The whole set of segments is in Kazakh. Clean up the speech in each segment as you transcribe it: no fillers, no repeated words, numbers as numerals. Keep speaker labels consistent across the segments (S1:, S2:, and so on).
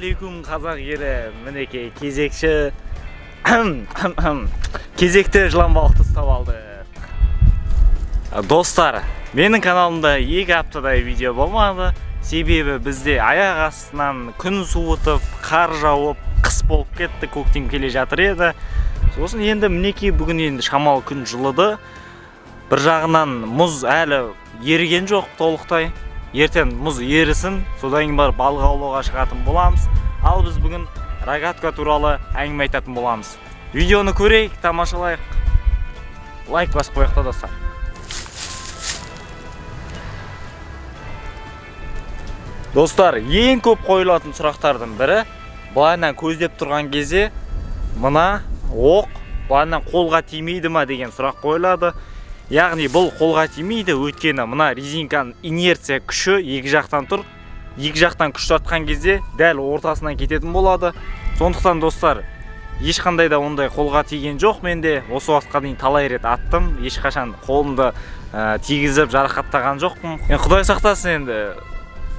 S1: Ассалаумағалейкум қазақ ері, мінекей кезекші кезекті жыланбалықты ұстап алдық. Достар, менің каналымда 2 аптадай видео болмады. Себебі бізде аяқ астынан күн суытып, қар жауып, қыс болып кетті, көктем келе жатыр еді. Сосын енді мінекей бүгін енді шамалы күн жылыды. Бір жағынан мұз әлі еріген жоқ толықтай. Ертең мұз ерісін, содан кейін барып балық аулауға шығатын боламыз. Ал біз бүгін рогатка туралы әңгіме айтатын боламыз. Видеоны көрейік, тамашалайық. Лайк басып қояйық та, достар. Достар, ең көп қойылатын сұрақтардың бірі, былайынан көздеп тұрған кезде мына оқ былайынан қолға тимейді ма деген сұрақ қойылады. Яғни бұл қолға тимейді, өйткені мына резинканың инерция күші екі жақтан тұр. Екі жақтан күш тартқан кезде дәл ортасынан кететін болады. Сондықтан достар, ешқандай да ондай қолға тиген жоқ менде. Осы уақытқа дейін талай рет аттым, ешқашан қолымды тигізіп жарақаттаған жоқпын. Құдай сақтасын, енді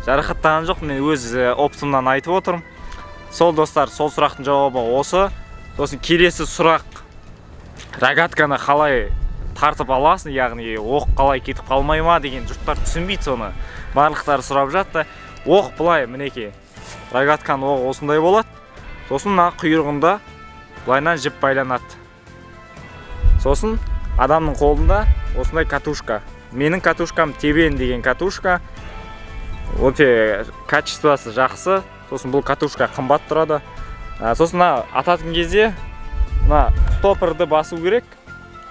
S1: жарақаттаған жоқ, мен өз опытымнан айтып отырмын. Сол достар, сол сұрақтың жауабы осы. Сосын келесі сұрақ, рогатканы қалай тартып аласың, яғни оқ қалай кетіп қалмай ма деген жұрттар түсінбейді соны. Барлықтары сұрап жатты. Оқ былай, мінекей, рогатканың оғы осындай болады. Сосын мына құйрығында былайынан жіп байланады. Сосын адамның қолында осындай катушка. Менің катушкам Тебен деген катушка. Өте качествосы жақсы. Сосын бұл катушка қымбат тұрады. Сосын ататын кезде стопорды басу керек.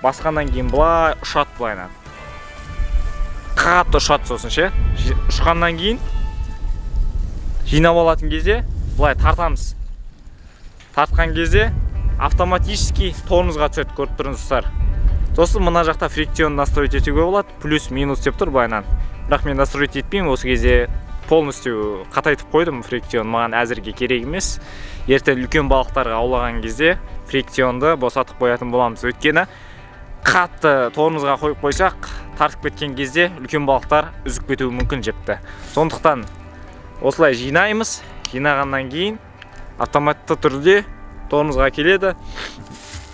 S1: Басқаннан кейін былай ұшады былайынан. Қатты ұшады сосын ше. Ұшқаннан кейін жинап алатын кезде былай тартамыз. Тартқан кезде автоматически тормозға түседі, көріп тұрсыздар. Сосын мына жақта фрикцион настроить етуге болады, плюс-минус деп тұр былайынан. Бірақ мен настроить етпеймін, осы кезде полностью қатайтып қойдым фрикцион, маған әзірге керек емес. Ертең үлкен балықтарға аулаған кезде фрикционды босатып қоятын боламыз. Өйткені қатты тормозға қойып қойсақ, тартып кеткен кезде үлкен балықтар үзіп кетуі мүмкін жепті. Сондықтан осылай жинаймыз. Жинағаннан кейін автоматты түрде тормозға келеді.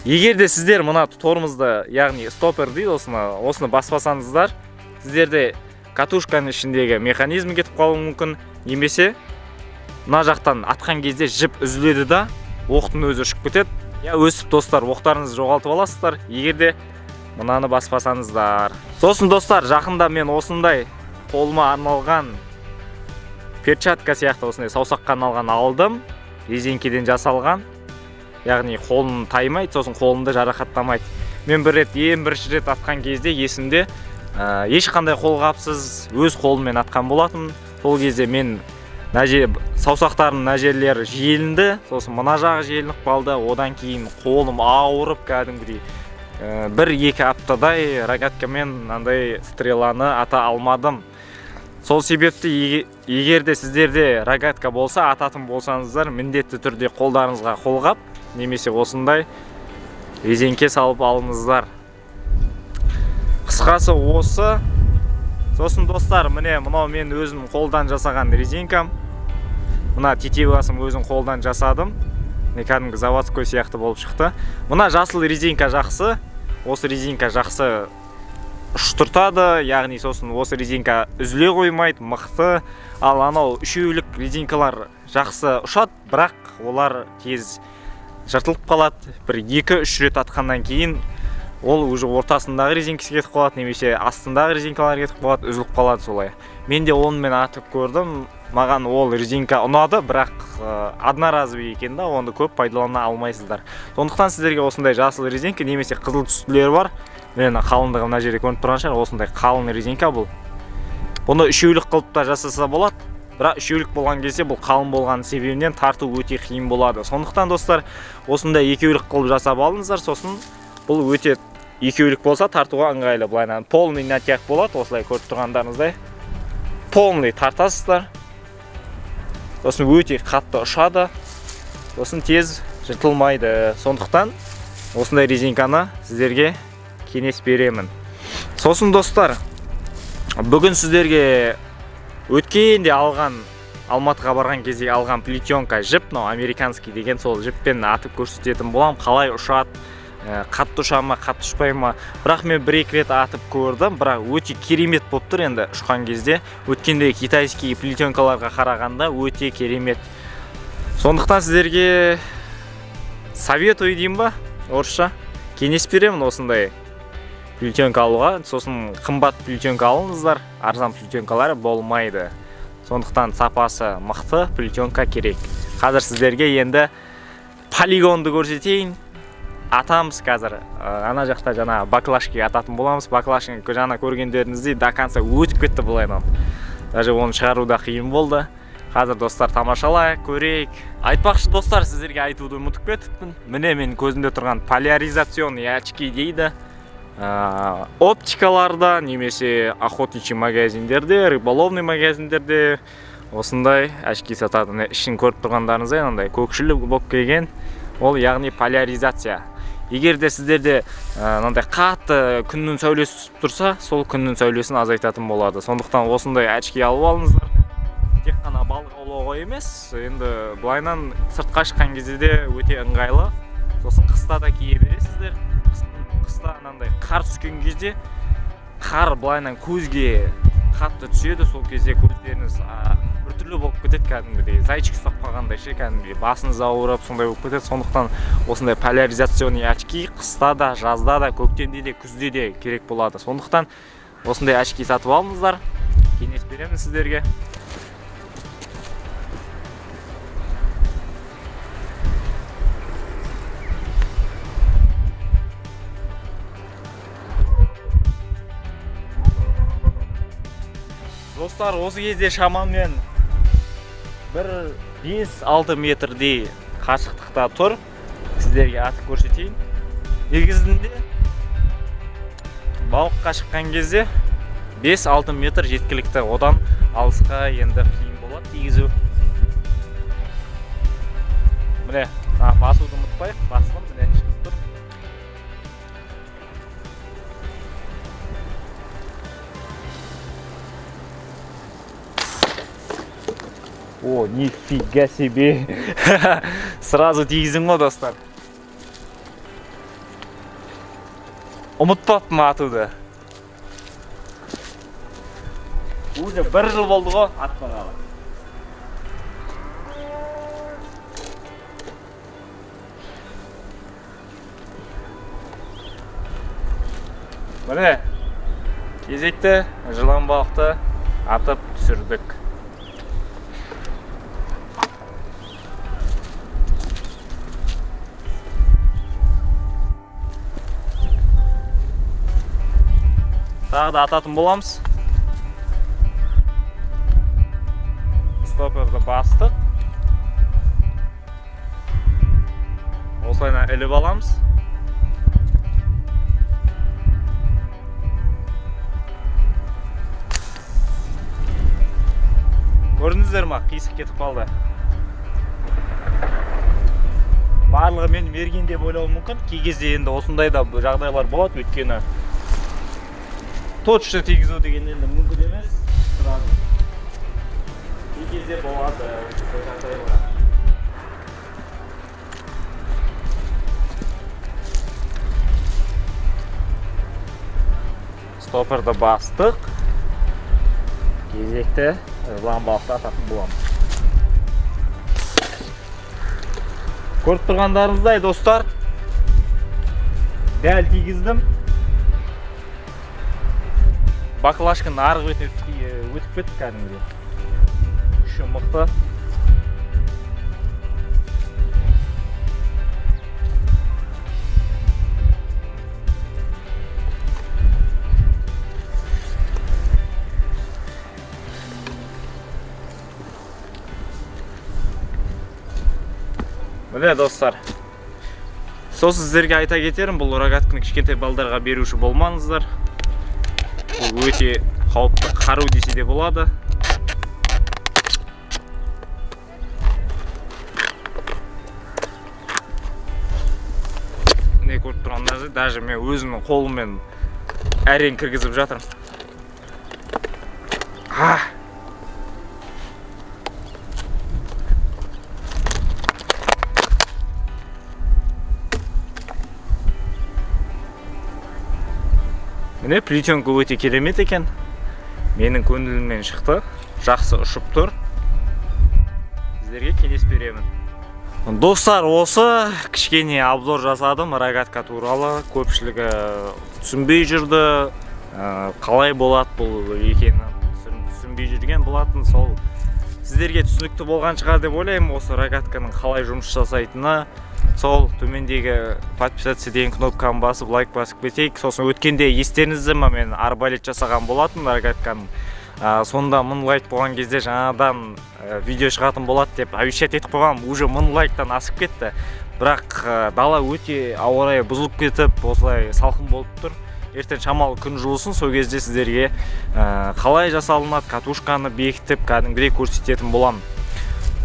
S1: Егер де сіздер мына тормозды, яғни стопер дейді, осыны баспасаңыздар, сіздерде катушканың ішіндегі механизм кетіп қалуы мүмкін, немесе мына жақтан атқан кезде жіп үзіледі да, оқтың өзі ұшып кетеді. Өсіп достар, оқтарыңызды жоғалтып аласыздар, егер де мынаны баспасаңыздар. Сосын достар, жақында мен осындай қолыма арналған перчатка сияқты осындай саусаққа арналған алдым. Резинкеден жасалған. Яғни қолым таймайды, сосын қолымды жарақаттамайды. Мен ең бірінші рет атқан кезде есімде ешқандай қолғапсыз өз қолыммен атқан болатын. Сол кезде мен саусақтарының мына жерлері желінді, сосын мына жағы желініп қалды. Одан кейін қолым ауырып кәдімгідей 1-2 аптадай рогаткамен андай стреланы ата алмадым. Сол себепті егер де сіздерде рогатка болса, ататын болсаңыздар, міндетті түрде қолдарыңызға қолғап, немесе осындай резинке салып алыңыздар. Қысқасы осы. Сосын достар, міне мынау мен өзім қолдан жасаған резинкам. Мына тетивасым өзім қолдан жасадым. Кәдімгі заводской сияқты болып шықты. Мына жасыл резинка жақсы. Осы резинка жақсы ұштыртады, яғни сосын осы резинка үзіле қоймайды, мықты. Ал анау үшеулік резинкалар жақсы ұшады, бірақ олар тез жыртылып қалады. Бір 2-3 рет атқаннан кейін ол уже ортасындағы резинкасы кетіп қалады, немесе астындағы резинкалар кетіп қалады, үзіліп қалады солай. Мен де онымен атып көрдім. Маған ол резинка ұнады, бірақ одноразовый екен да, оны көп пайдалана алмайсыздар. Сондықтан сіздерге осындай жасыл резинка, немесе қызыл түстілері бар. Мен қалыңдығы мына жерде көрініп тұрған шығар, осындай қалың резинка бұл. Бұны үшеулік қылып та жасаса болады. Бірақ үшеулік болған кезде бұл қалың болған себебінен тарту өте қиын болады. Сондықтан достар, осындай екеулік қылып жасап алыңыздар. Сосын бұл өте екеулік болса тартуға ыңғайлы. Былайынан полный натяг болады, осылай көріп тұрғандарыңыздай. Полный тартасыздар. Сосын өте қатты ұшады. Сосын тез жыртылмайды. Сондықтан осындай резинканы сіздерге кеңес беремін. Сосын достар, бүгін сіздерге өткенде алған Алматыға барған кезде алған плетенка жіп, американский деген, сол жіппен атып көрсететін болам, қалай ұшады, қатты ұша ма, қатты ұшпай ма. Бірақ мен 1-2 рет атып көрдім, бірақ өте керемет болып тұр енді ұшқан кезде. Өткенде китайский плетенкаларға қарағанда өте керемет. Сондықтан сіздерге советую деймін ба, орысша кеңес беремін осындай плетенка алуға. Сосын қымбат плетенка алыңыздар, арзан плетенкалар болмайды. Сондықтан сапасы мықты плетенка керек. Қазір сіздерге енді полигонды көрсетейін. Атамыз қазір. Ана жақта жаңа баклажки ататын боламыз. Баклажки жаңа көргендеріңіздей до конца өтіп кетті былайынан. Даже оны шығаруда қиын болды. Қазір достар тамашалайық, көрейік. Айтпақшы достар, сіздерге айтуды ұмытып кетіппін. Міне мен көзімде тұрған поляризационный очки дейді. Оптикаларда, немесе охотничий магазиндерде, рыболовный магазиндерде осындай очки сатады. Ішін көріп тұрғандарыңыздай, андай көкшіл болып келген. Ол яғни поляризация. Егер де сіздерде мынандай қатты күннің сәулесі түсіп тұрса, сол күннің сәулесін азайтатын болады. Сондықтан осындай очки алып алыңыздар. Тек қана балық аулауға емес, енді былайынан сыртқа шыққан кезде де өте ыңғайлы. Сосын қыста да кие бересіздер. Қыста анандай қар түскен кезде қар былайынан көзге қатты түседі, сол кезде көздеріңіз біртүрлі болып кетеді, кәдімгідей зайчик ұстап қалғандай ше, кәдімгідей басыңыз ауырып сондай болып кетеді. Сондықтан осындай поляризационный очки қыста да, жазда да, көктемде де, күзде де керек болады. Сондықтан осындай очки сатып алыңыздар. Кеңес беремін сіздерге. Достар, осы кезде шамамен 5-6 метрдей қашықтықта тұр. Сіздерге атып көрсетейін. Негізінде балыққа шыққан кезде 5-6 метр жеткілікті. Одан алысқа енді қиын болады тигізу. Міне, басуды ұмытпайық. Басылым міне шығып тұр. О, нифига себе. Сразу тигіздің ғой, достар. Ұмытпаппын атуды. Уже 1 жыл болды ғой атпағалы. Міне, кезекті жылан балықты атып түсірдік. Тағы да ататын боламыз. Стоперді бастық. Осылайна іліп аламыз. Көрдіңіздер ма? Қисық кетіп қалды. Барлығы мен мерген деп ойлауым мүмкін. Кей кезде енді осындай да жағдайлар болады, өйткені точно тигізу деген енді мүмкін емес. Сразу. Кей кезде болады жағдайлар. Стоперді бастық. Кезекті жылан балықты ататын боламыз. Көріп тұрғандарыңыздай, достар, дәл тигіздім. Баклажканың арғы бетіне өтіп кетті кәдімгідей. Күші мықты. Міне, достар, сосын сіздерге айта кетерім, бұл рогатканы кішкентай балдарға беруші болмаңыздар. Бұл өте қауіпті қару десе де болады. Не көріп тұрғандарыңыздай, даже мен өзімнің қолыммен әрең кіргізіп жатырмын. Міне плетенка өте керемет екен. Менің көңілімнен шықты. Жақсы ұшып тұр. Сіздерге кеңес беремін. Достар, осы кішкене обзор жасадым рогатка туралы. Көпшілігі түсінбей жүрді. Қалай болады бұл екенін түсінбей жүрген болатын. Сол сіздерге түсінікті болған шығар деп ойлаймын осы рогатканың қалай жұмыс жасайтыны. Сол төмендегі подписаться деген кнопканы басып лайк басып кетейік. Сосын өткенде естеріңізде ме, мен арбалет жасаған болатын рогатканың. Сонда 1000 лайк болған кезде жаңадан видео шығатын болады деп обещать етіп қойғам. Уже 1000 лайктан асып кетті. Бірақ дала өте ауа райы бұзылып кетіп, осылай салқын болып тұр. Ертең шамалы күн жылысын, сол кезде сіздерге қалай жасалынады катушканы бекітіп кәдімгідей көрсететін боламын.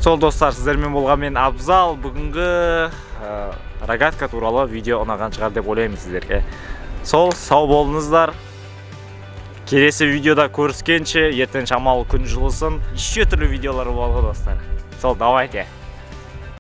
S1: Сол достар, сіздермен болған мен Абзал. Бүгінгі рогатка туралы видео ұнаған шығар деп ойлаймын сіздерге. Сол, сау болыңыздар. Келесі видеода көріскенше, ертең шамалы күн жылысын. Еще түрлі видеолар болады достар. Сол, давайте.